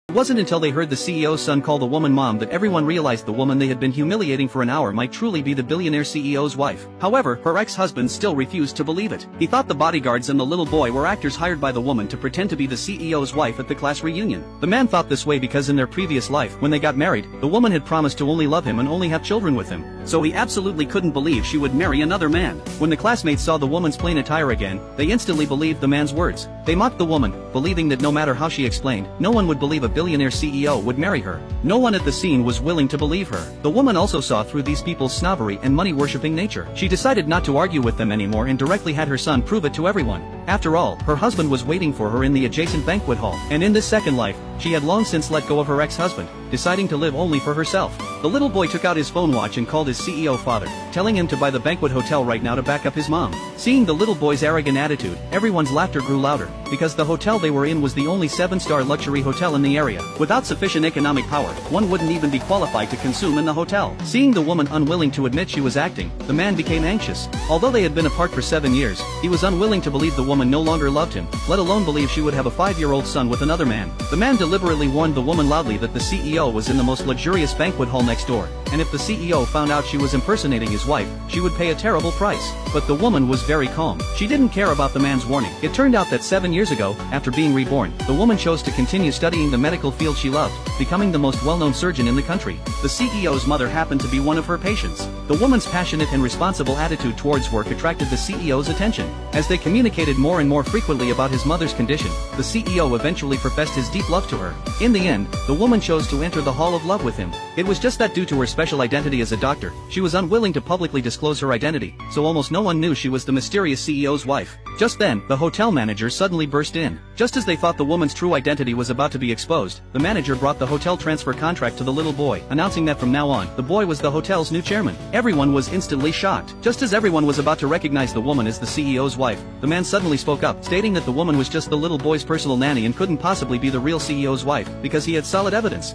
It wasn't until they heard the CEO's son call the woman mom that everyone realized the woman they had been humiliating for an hour might truly be the billionaire CEO's wife. However, her ex-husband still refused to believe it. He thought the bodyguards and the little boy were actors hired by the woman to pretend to be the CEO's wife at the class reunion. The man thought this way because in their previous life, when they got married, the woman had promised to only love him and only have children with him. So he absolutely couldn't believe she would marry another man. When the classmates saw the woman's plain attire again, they instantly believed the man's words. They mocked the woman, believing that no matter how she explained, no one would believe a billionaire CEO would marry her. No one at the scene was willing to believe her. The woman also saw through these people's snobbery and money-worshipping nature. She decided not to argue with them anymore and directly had her son prove it to everyone. After all, her husband was waiting for her in the adjacent banquet hall. And in this second life, she had long since let go of her ex-husband, deciding to live only for herself. The little boy took out his phone watch and called his CEO father, telling him to buy the banquet hotel right now to back up his mom. Seeing the little boy's arrogant attitude, everyone's laughter grew louder, because the hotel they were in was the only 7-star luxury hotel in the area. Without sufficient economic power, one wouldn't even be qualified to consume in the hotel. Seeing the woman unwilling to admit she was acting, the man became anxious. Although they had been apart for 7 years, he was unwilling to believe the woman no longer loved him, let alone believe she would have a 5-year-old son with another man. The man deliberately warned the woman loudly that the CEO was in the most luxurious banquet hall next door, and if the CEO found out she was impersonating his wife, she would pay a terrible price. But the woman was very calm. She didn't care about the man's warning. It turned out that 7 years ago, after being reborn, the woman chose to continue studying the medical field she loved, becoming the most well-known surgeon in the country. The CEO's mother happened to be one of her patients. The woman's passionate and responsible attitude towards work attracted the CEO's attention. As they communicated more and more frequently about his mother's condition, the CEO eventually professed his deep love to her. In the end, the woman chose to enter the Hall of Love with him. It was just that due to her special identity as a doctor, she was unwilling to publicly disclose her identity, so almost no one knew she was the mysterious CEO's wife. Just then, the hotel manager suddenly burst in. Just as they thought the woman's true identity was about to be exposed, the manager brought the hotel transfer contract to the little boy, announcing that from now on, the boy was the hotel's new chairman. Everyone was instantly shocked. Just as everyone was about to recognize the woman as the CEO's wife, the man suddenly spoke up, stating that the woman was just the little boy's personal nanny and couldn't possibly be the real CEO's wife, because he had solid evidence.